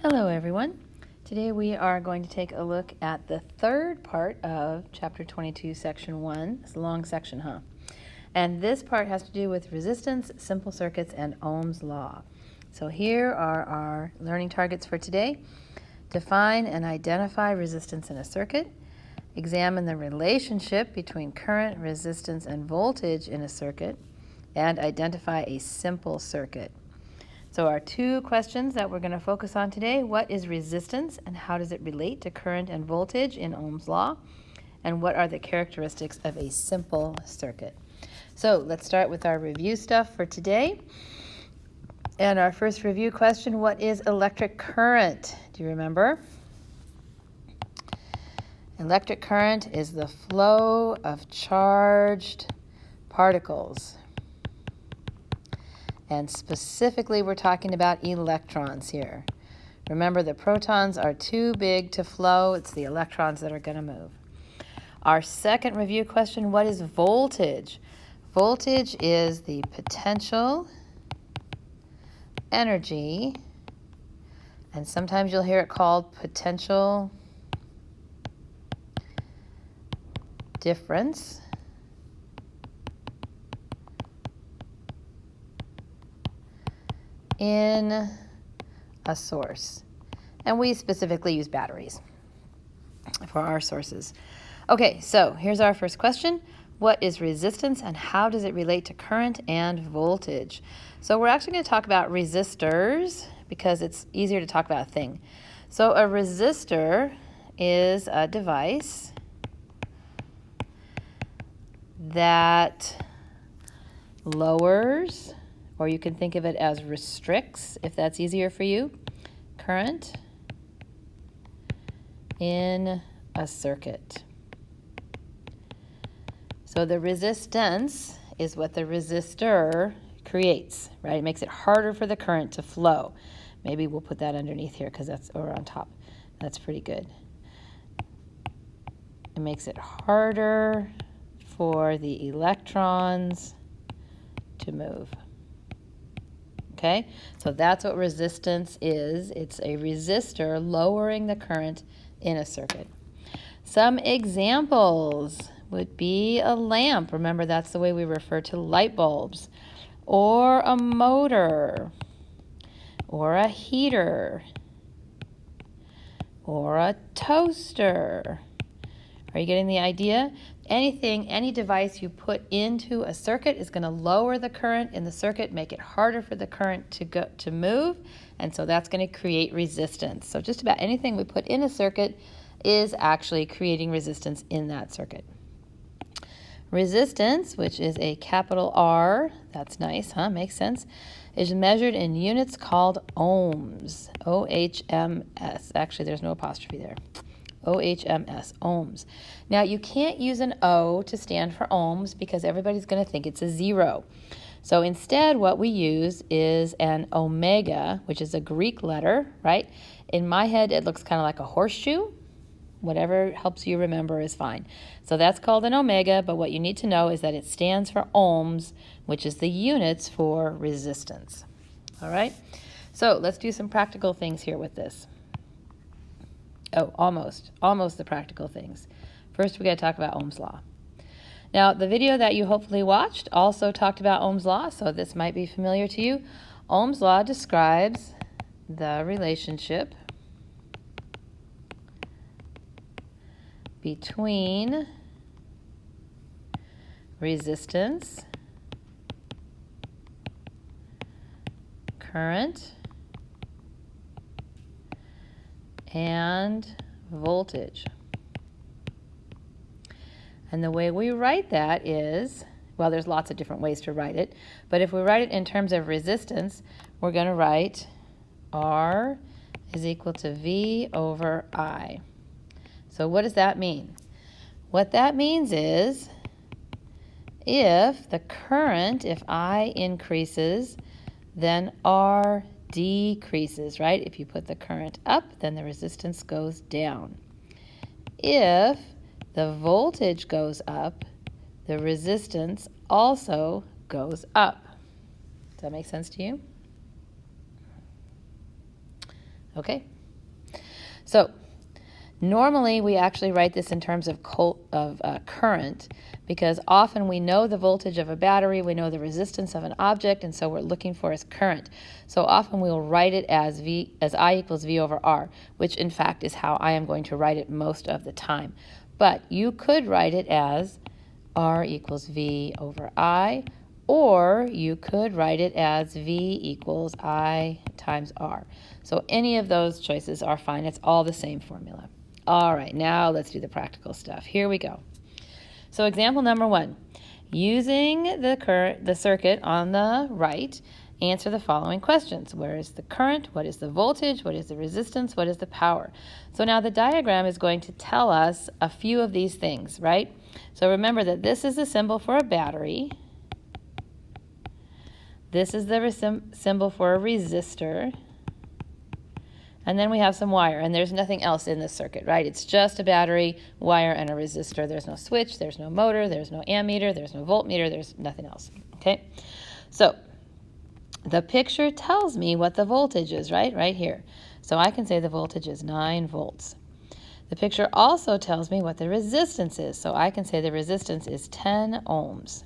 Hello everyone. Today we are going to take a look at the third part of chapter 22 section 1. It's a long section, huh? And this part has to do with resistance, simple circuits, and Ohm's law. So here are our learning targets for today. Define and identify resistance in a circuit. Examine the relationship between current, resistance, and voltage in a circuit. And identify a simple circuit. So our two questions that we're going to focus on today: what is resistance and how does it relate to current and voltage in Ohm's law? And what are the characteristics of a simple circuit? So let's start with our review stuff for today. And our first review question: what is electric current? Do you remember? Electric current is the flow of charged particles. And specifically, we're talking about electrons here. Remember, the protons are too big to flow. It's the electrons that are going to move. Our second review question: what is voltage? Voltage is the potential energy, and sometimes you'll hear it called potential difference. In a source. And we specifically use batteries for our sources. Okay, so here's our first question. What is resistance and how does it relate to current and voltage? So we're actually going to talk about resistors because it's easier to talk about a thing. So a resistor is a device that lowers, or you can think of it as restricts, if that's easier for you, current in a circuit. So the resistance is what the resistor creates, right? It makes it harder for the current to flow. Maybe we'll put that underneath here because that's, or on top. That's pretty good. It makes it harder for the electrons to move. Okay, so that's what resistance is. It's a resistor lowering the current in a circuit. Some examples would be a lamp. Remember, that's the way we refer to light bulbs. Or a motor. Or a heater. Or a toaster. Are you getting the idea? Any device you put into a circuit is going to lower the current in the circuit, make it harder for the current to move, and so that's going to create resistance. So just about anything we put in a circuit is actually creating resistance in that circuit. Resistance, which is a capital R, that's nice, huh? Makes sense, is measured in units called ohms, O-H-M-S. Actually, there's no apostrophe there. O-H-M-S, ohms. Now, you can't use an O to stand for ohms because everybody's going to think it's a zero. So instead, what we use is an omega, which is a Greek letter, right? In my head, it looks kind of like a horseshoe. Whatever helps you remember is fine. So that's called an omega, but what you need to know is that it stands for ohms, which is the units for resistance. All right? So let's do some practical things here with this. Oh, almost the practical things. First, we got to talk about Ohm's law. Now, the video that you hopefully watched also talked about Ohm's law, so this might be familiar to you. Ohm's law describes the relationship between resistance, current, and voltage. And the way we write that is, well, there's lots of different ways to write it, but if we write it in terms of resistance, we're going to write R is equal to V over I. So what does that mean? What that means is if the current, if I increases, then R decreases, right? If you put the current up, then the resistance goes down. If the voltage goes up, the resistance also goes up. Does that make sense to you? Okay, So normally we actually write this in terms of current, because often we know the voltage of a battery, we know the resistance of an object, and so we're looking for its current. So often we'll write it as I equals V over R, which in fact is how I am going to write it most of the time. But you could write it as R equals V over I, or you could write it as V equals I times R. So any of those choices are fine. It's all the same formula. All right, now let's do the practical stuff. Here we go. So example number 1. Using the circuit on the right, answer the following questions. Where is the current? What is the voltage? What is the resistance? What is the power? So now the diagram is going to tell us a few of these things, right? So remember that this is the symbol for a battery. This is the symbol for a resistor. And then we have some wire, and there's nothing else in this circuit, right? It's just a battery, wire, and a resistor. There's no switch, there's no motor, there's no ammeter, there's no voltmeter, there's nothing else, okay? So the picture tells me what the voltage is, right? Right here. So I can say the voltage is 9 volts. The picture also tells me what the resistance is, so I can say the resistance is 10 ohms.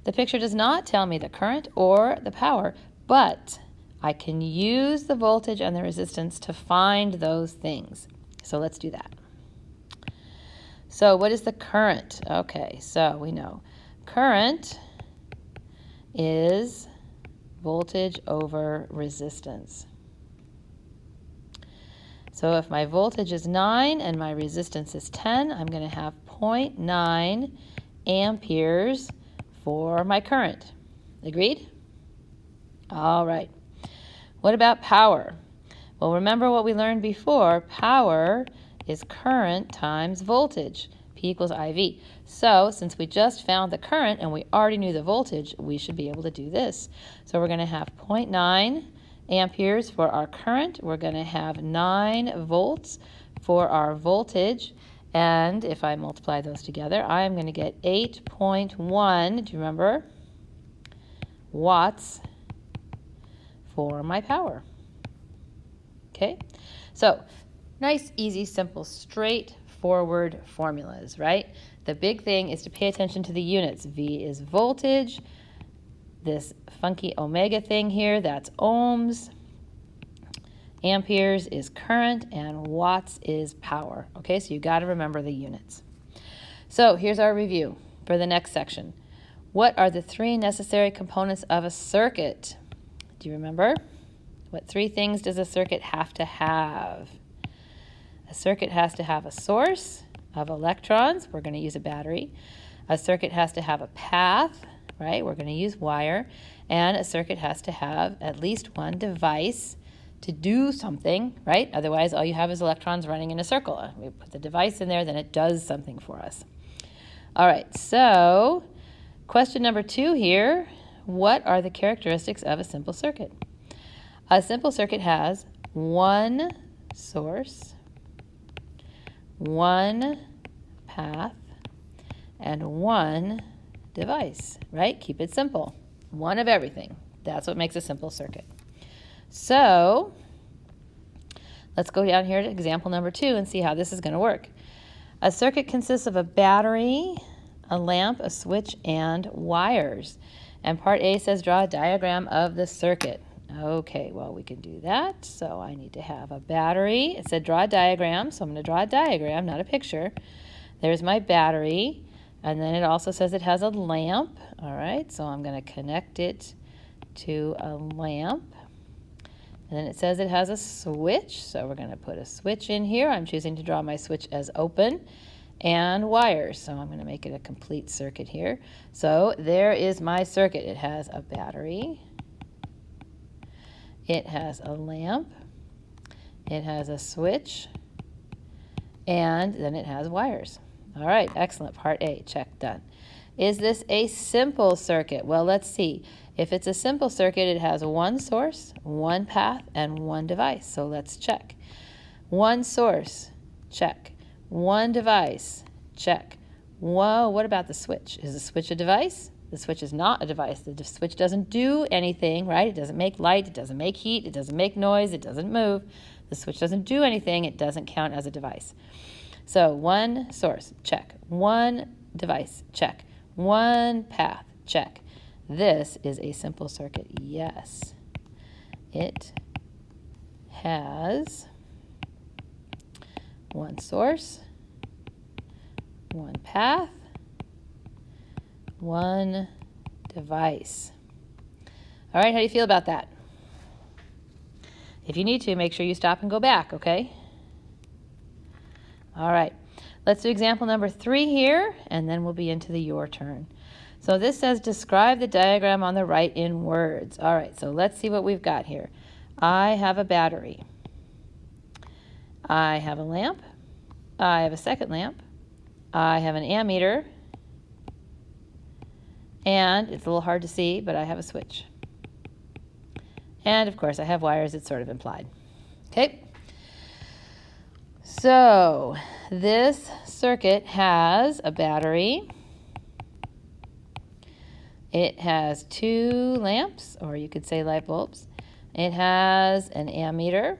The picture does not tell me the current or the power, but I can use the voltage and the resistance to find those things. So let's do that. So what is the current? Okay, so we know current is voltage over resistance. So if my voltage is 9 and my resistance is 10, I'm going to have 0.9 amperes for my current. Agreed? All right. What about power? Well, remember what we learned before. Power is current times voltage. P equals IV. So since we just found the current and we already knew the voltage, we should be able to do this. So we're going to have 0.9 amperes for our current. We're going to have 9 volts for our voltage. And if I multiply those together, I'm going to get 8.1, do you remember, watts for my power. Okay, so nice, easy, simple, straightforward formulas, right? The big thing is to pay attention to the units. V is voltage. This funky omega thing here, that's ohms. Amperes is current, and watts is power. Okay, so you got to remember the units. So here's our review for the next section. What are the 3 necessary components of a circuit? Do you remember? What 3 things does a circuit have to have? A circuit has to have a source of electrons. We're going to use a battery. A circuit has to have a path, right? We're going to use wire. And a circuit has to have at least one device to do something, right? Otherwise, all you have is electrons running in a circle. We put the device in there, then it does something for us. All right, so question number 2 here. What are the characteristics of a simple circuit? A simple circuit has one source, one path, and one device, right? Keep it simple. One of everything. That's what makes a simple circuit. So let's go down here to example number 2 and see how this is going to work. A circuit consists of a battery, a lamp, a switch, and wires. And part A says draw a diagram of the circuit. Okay, well, we can do that. So I need to have a battery. It said draw a diagram, so I'm going to draw a diagram, not a picture. There's my battery, and then it also says it has a lamp. All right, so I'm going to connect it to a lamp. And then it says it has a switch, so we're going to put a switch in here. I'm choosing to draw my switch as open. And wires, so I'm going to make it a complete circuit here. So there is my circuit. It has a battery, it has a lamp, it has a switch, and then it has wires. All right, excellent. Part A, check, done. Is this a simple circuit? Well, let's see. If it's a simple circuit, it has one source, one path, and one device. So let's check. One source, check. One device, check. Whoa, what about the switch? Is the switch a device? The switch is not a device. The switch doesn't do anything, right? It doesn't make light. It doesn't make heat. It doesn't make noise. It doesn't move. The switch doesn't do anything. It doesn't count as a device. So one source, check. One device, check. One path, check. This is a simple circuit. Yes. It has one source, one path, one device. All right, how do you feel about that? If you need to, make sure you stop and go back, okay? All right, let's do example number 3 here, and then we'll be into the your turn. So this says, describe the diagram on the right in words. All right, so let's see what we've got here. I have a battery. I have a lamp. I have a second lamp. I have an ammeter. And it's a little hard to see, but I have a switch. And of course, I have wires. It's sort of implied. Okay. So this circuit has a battery. It has 2 lamps, or you could say light bulbs. It has an ammeter.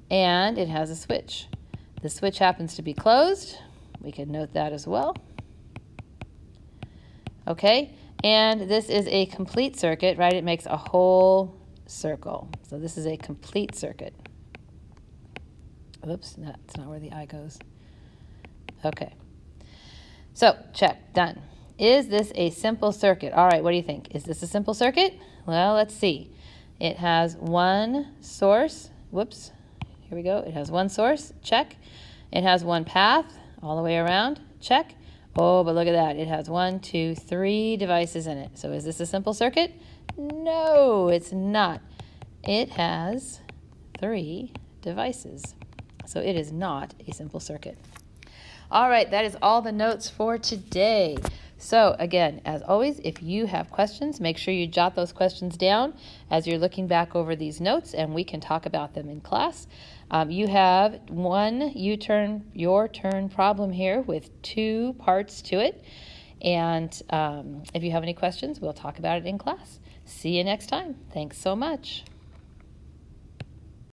And it has a switch. The switch happens to be closed. We can note that as well. Okay, and this is a complete circuit, right? It makes a whole circle. So this is a complete circuit. Oops, that's not where the I goes. Okay, so check, done. Is this a simple circuit? All right, what do you think? Is this a simple circuit? Well, let's see. It has one source. Whoops, here we go. It has one source, check. It has one path all the way around, check. Oh, but look at that. It has 1, 2, 3 devices in it. So is this a simple circuit? No, it's not. It has 3 devices. So it is not a simple circuit. All right, that is all the notes for today. So again, as always, if you have questions, make sure you jot those questions down as you're looking back over these notes, and we can talk about them in class. You have one your turn problem here with 2 parts to it. And if you have any questions, we'll talk about it in class. See you next time. Thanks so much.